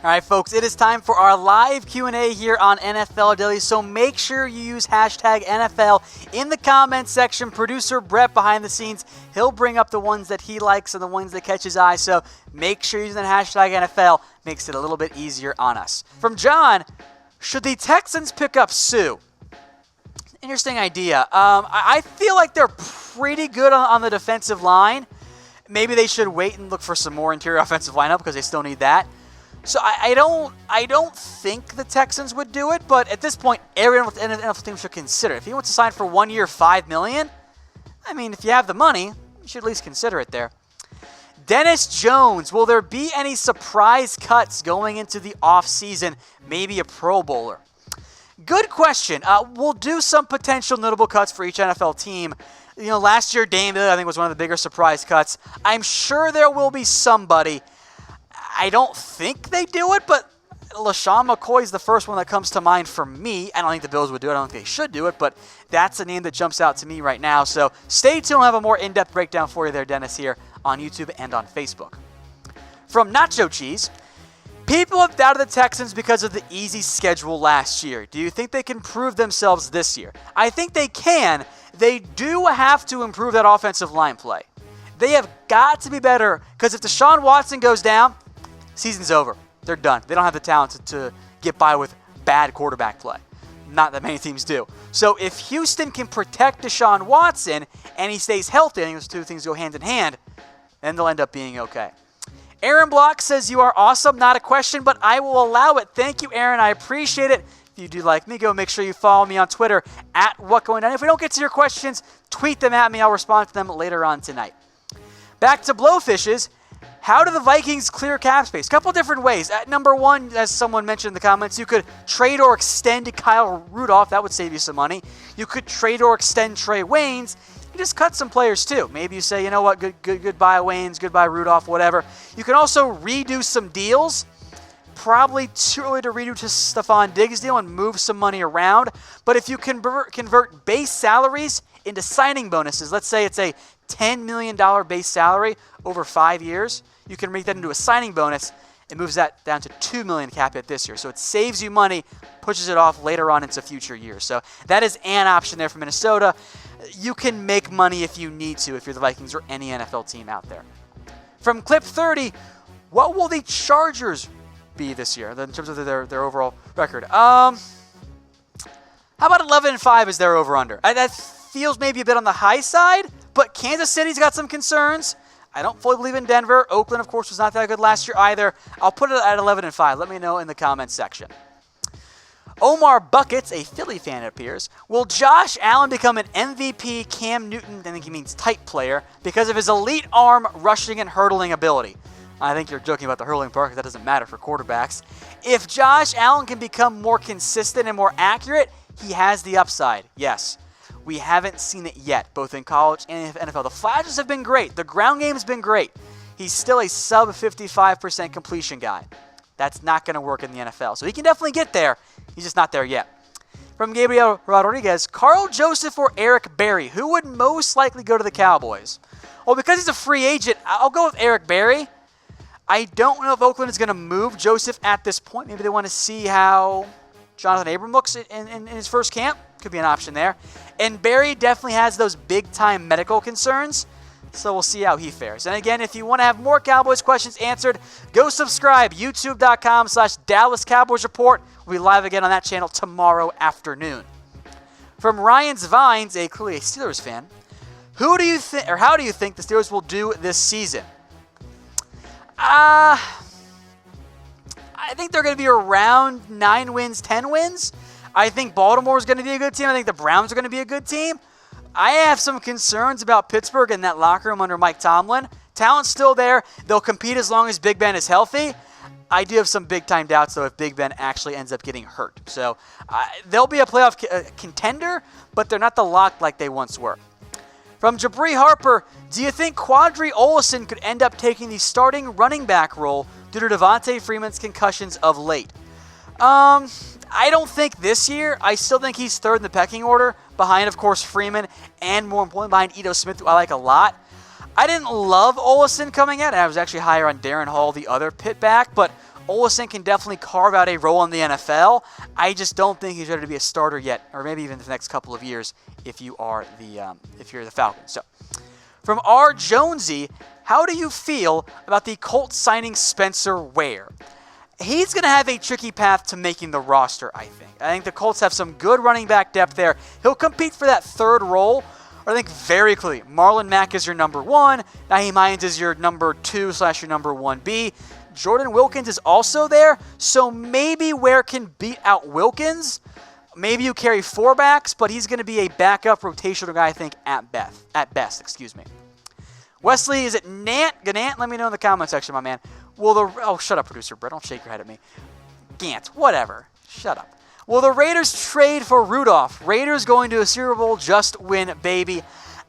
All right, folks, it is time for our live Q&A here on NFL Daily, so make sure you use hashtag NFL in the comment section. Producer Brett behind the scenes, he'll bring up the ones that he likes and the ones that catch his eye, so make sure using the hashtag NFL makes it a little bit easier on us. From John, should the Texans pick up Suh? Interesting idea. I feel like they're pretty good on the defensive line. Maybe they should wait and look for some more interior offensive lineup because they still need that. So I don't think the Texans would do it, but at this point, every NFL team should consider it. If he wants to sign for 1 year, $5 million, I mean, if you have the money, you should at least consider it there. Dennis Jones, will there be any surprise cuts going into the offseason? Maybe a Pro Bowler. Good question. We'll do some potential notable cuts for each NFL team. You know, last year, Dame, I think, was one of the bigger surprise cuts. I'm sure there will be somebody. I don't think they do it, but LaShawn McCoy is the first one that comes to mind for me. I don't think the Bills would do it. I don't think they should do it, but that's a name that jumps out to me right now. So stay tuned. We'll have a more in-depth breakdown for you there, Dennis, here on YouTube and on Facebook. From Nacho Cheese, people have doubted the Texans because of the easy schedule last year. Do you think they can prove themselves this year? I think they can. They do have to improve that offensive line play. They have got to be better because if Deshaun Watson goes down, season's over. They're done. They don't have the talent to get by with bad quarterback play. Not that many teams do. So if Houston can protect Deshaun Watson and he stays healthy, I think those two things go hand in hand, then they'll end up being okay. Aaron Block says, you are awesome. Not a question, but I will allow it. Thank you, Aaron. I appreciate it. If you do like me, go make sure you follow me on Twitter at WhatGoingDown. If we don't get to your questions, tweet them at me. I'll respond to them later on tonight. Back to Blowfishes. How do the Vikings clear cap space? A couple different ways. Number one, as someone mentioned in the comments, you could trade or extend Kyle Rudolph. That would save you some money. You could trade or extend Trey Waynes. You just cut some players too. Maybe you say, you know what, goodbye Waynes, goodbye Rudolph, whatever. You can also redo some deals. Probably too early to redo to Stephon Diggs deal and move some money around. But if you convert base salaries into signing bonuses, let's say it's a $10 million base salary over 5 years, you can make that into a signing bonus. It moves that down to $2 million cap hit this year. So it saves you money, pushes it off later on into future years. So that is an option there for Minnesota. You can make money if you need to, if you're the Vikings or any NFL team out there. From Clip 30, what will the Chargers be this year in terms of their overall record? How about 11-5 is their over-under? That feels maybe a bit on the high side, but Kansas City's got some concerns. I don't fully believe in Denver. Oakland, of course, was not that good last year either. I'll put it at 11-5. Let me know in the comments section. Omar Buckets, a Philly fan, it appears. Will Josh Allen become an MVP Cam Newton, I think he means type player, because of his elite arm, rushing, and hurdling ability? I think you're joking about the hurling part because that doesn't matter for quarterbacks. If Josh Allen can become more consistent and more accurate, he has the upside, yes. We haven't seen it yet, both in college and in NFL. The flashes have been great. The ground game has been great. He's still a sub 55% completion guy. That's not going to work in the NFL. So he can definitely get there. He's just not there yet. From Gabriel Rodriguez, Karl Joseph or Eric Berry, who would most likely go to the Cowboys? Well, because he's a free agent, I'll go with Eric Berry. I don't know if Oakland is going to move Joseph at this point. Maybe they want to see how Jonathan Abram looks in his first camp. Could be an option there. And Barry definitely has those big-time medical concerns, so we'll see how he fares. And again, if you want to have more Cowboys questions answered, go subscribe, youtube.com/Dallas Cowboys Report. We'll be live again on that channel tomorrow afternoon. From Ryan's Vines, clearly a Steelers fan, how do you think the Steelers will do this season? I think they're going to be around 9 wins, 10 wins. I think Baltimore is going to be a good team. I think the Browns are going to be a good team. I have some concerns about Pittsburgh and that locker room under Mike Tomlin. Talent's still there. They'll compete as long as Big Ben is healthy. I do have some big-time doubts, though, if Big Ben actually ends up getting hurt. So they'll be a playoff contender, but they're not the lock like they once were. From Jabri Harper, do you think Qadree Ollison could end up taking the starting running back role due to Devontae Freeman's concussions of late? I don't think this year. I still think he's third in the pecking order, behind, of course, Freeman, and more importantly, behind Ito Smith, who I like a lot. I didn't love Ollison coming out, and I was actually higher on Darren Hall, the other pit back, but Ollison can definitely carve out a role in the NFL. I just don't think he's ready to be a starter yet, or maybe even the next couple of years if you're the Falcons. So, from R. Jonesy, how do you feel about the Colts signing Spencer Ware? He's going to have a tricky path to making the roster, I think. I think the Colts have some good running back depth there. He'll compete for that third role. I think very clearly, Marlon Mack is your number 1. Nyheim Hines is your number 2 / your number 1B. Jordan Wilkins is also there, so maybe Ware can beat out Wilkins. Maybe you carry 4 backs, but he's going to be a backup rotational guy, I think, at best. Wesley, is it Gant? Let me know in the comment section, my man. Shut up, producer Brett. Don't shake your head at me. Gant, whatever. Shut up. Will the Raiders trade for Rudolph? Raiders going to a Super Bowl, just win, baby.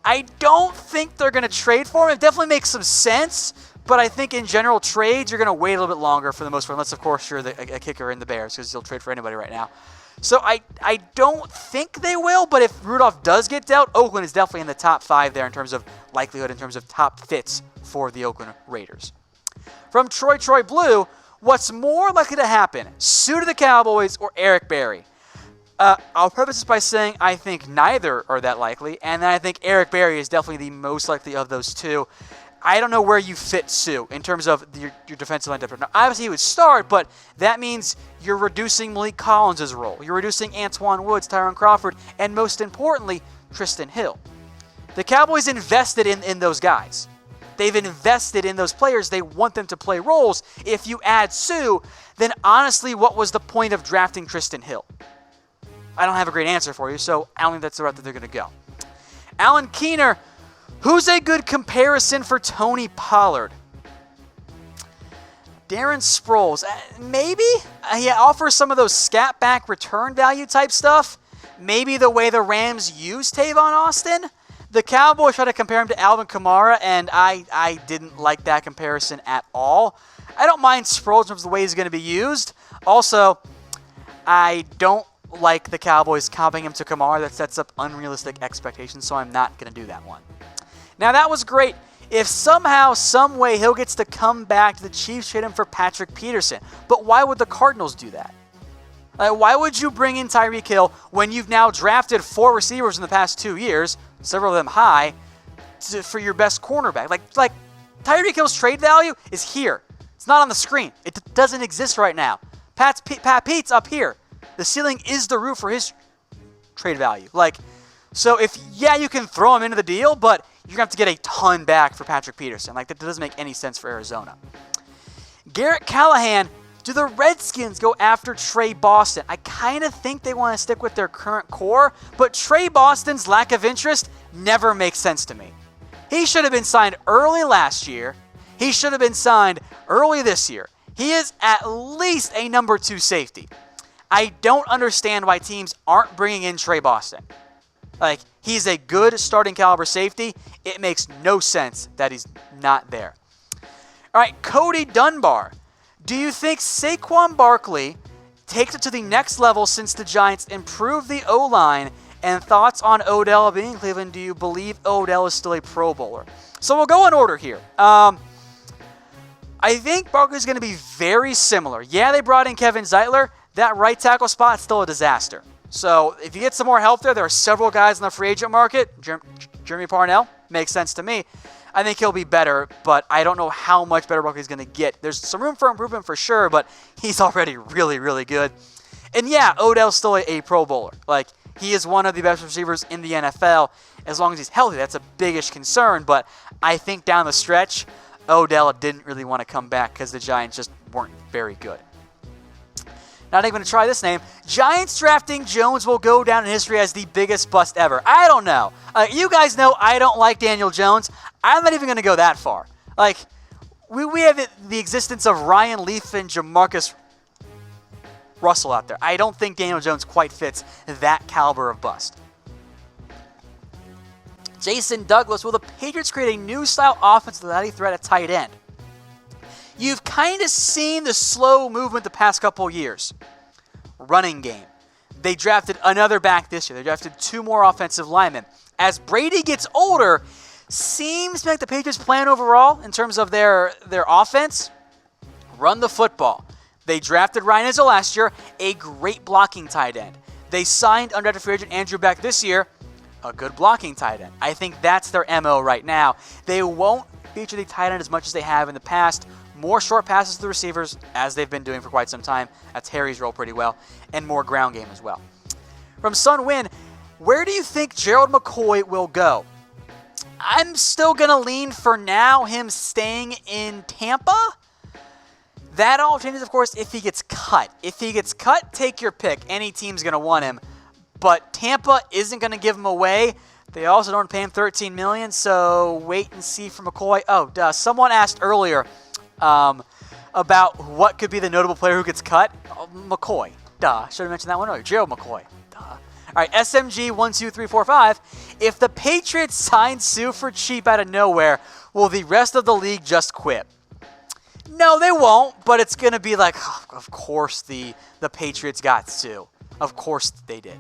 I don't think they're going to trade for him. It definitely makes some sense, but I think in general trades, you're going to wait a little bit longer for the most part, unless, of course, you're a kicker in the Bears, because you'll trade for anybody right now. So I don't think they will, but if Rudolph does get dealt, Oakland is definitely in the top 5 there in terms of likelihood, in terms of top fits for the Oakland Raiders. From Troy Blue, what's more likely to happen, Suh to the Cowboys or Eric Berry? I'll preface this by saying I think neither are that likely, and then I think Eric Berry is definitely the most likely of those two. I don't know where you fit Suh in terms of your defensive line depth. Now, obviously, he would start, but that means you're reducing Malik Collins' role. You're reducing Antoine Woods, Tyron Crawford, and most importantly, Tristan Hill. The Cowboys invested in those guys. They've invested in those players. They want them to play roles. If you add Suh, then honestly, what was the point of drafting Tristan Hill? I don't have a great answer for you, so I don't think that's the route that they're going to go. Alan Keener, who's a good comparison for Tony Pollard? Darren Sproles. Maybe? He offers some of those scat back return value type stuff. Maybe the way the Rams use Tavon Austin. The Cowboys try to compare him to Alvin Kamara, and I didn't like that comparison at all. I don't mind Sproles in terms of the way he's going to be used. Also, I don't like the Cowboys comping him to Kamara. That sets up unrealistic expectations, so I'm not going to do that one. Now, that was great. If somehow, some way, Hill gets to come back, the Chiefs trade him for Patrick Peterson. But why would the Cardinals do that? Why would you bring in Tyreek Hill when you've now drafted 4 receivers in the past 2 years, several of them high, for your best cornerback? Like Tyreek Hill's trade value is here. It's not on the screen. It doesn't exist right now. Pat Pete's up here. The ceiling is the roof for his trade value. So you can throw him into the deal, but you're going to have to get a ton back for Patrick Peterson. That doesn't make any sense for Arizona. Garrett Callahan, do the Redskins go after Tre Boston? I kind of think they want to stick with their current core, but Tre Boston's lack of interest never makes sense to me. He should have been signed early last year. He should have been signed early this year. He is at least a number 2 safety. I don't understand why teams aren't bringing in Tre Boston. He's a good starting caliber safety. It makes no sense that he's not there. All right, Cody Dunbar. Do you think Saquon Barkley takes it to the next level since the Giants improved the O-line? And thoughts on Odell being in Cleveland? Do you believe Odell is still a Pro Bowler? So we'll go in order here. I think Barkley's going to be very similar. Yeah, they brought in Kevin Zeitler. That right tackle spot is still a disaster. So if you get some more help there are several guys in the free agent market. Jeremy Parnell makes sense to me. I think he'll be better, but I don't know how much better Barkley's going to get. There's some room for improvement for sure, but he's already really, really good. And yeah, Odell's still a Pro Bowler. He is one of the best receivers in the NFL. As long as he's healthy, that's a biggish concern, but I think down the stretch, Odell didn't really want to come back because the Giants just weren't very good. Not even going to try this name. Giants drafting Jones will go down in history as the biggest bust ever. I don't know. You guys know I don't like Daniel Jones. I'm not even going to go that far. We have the existence of Ryan Leaf and Jamarcus Russell out there. I don't think Daniel Jones quite fits that caliber of bust. Jason Douglas, will the Patriots create a new style offense without a threat at tight end? You've kind of seen the slow movement the past couple years. Running game. They drafted another back this year. They drafted 2 more offensive linemen. As Brady gets older, seems like the Patriots' plan overall in terms of their offense, run the football. They drafted Ryan Izzo last year, a great blocking tight end. They signed undrafted free agent Andrew Beck this year, a good blocking tight end. I think that's their MO right now. They won't feature the tight end as much as they have in the past. More short passes to the receivers, as they've been doing for quite some time. That's Harry's role pretty well. And more ground game as well. From Sun Win, where do you think Gerald McCoy will go? I'm still going to lean for now him staying in Tampa. That all changes, of course, if he gets cut. If he gets cut, take your pick. Any team's going to want him. But Tampa isn't going to give him away. They also don't pay him $13 million, so wait and see for McCoy. Oh, someone asked earlier about what could be the notable player who gets cut. Oh, McCoy. Should have mentioned that one earlier. Gerald McCoy. All right, SMG12345. If the Patriots sign Suh for cheap out of nowhere, will the rest of the league just quit? No, they won't, but it's going to be like, oh, of course the Patriots got Suh. Of course they did.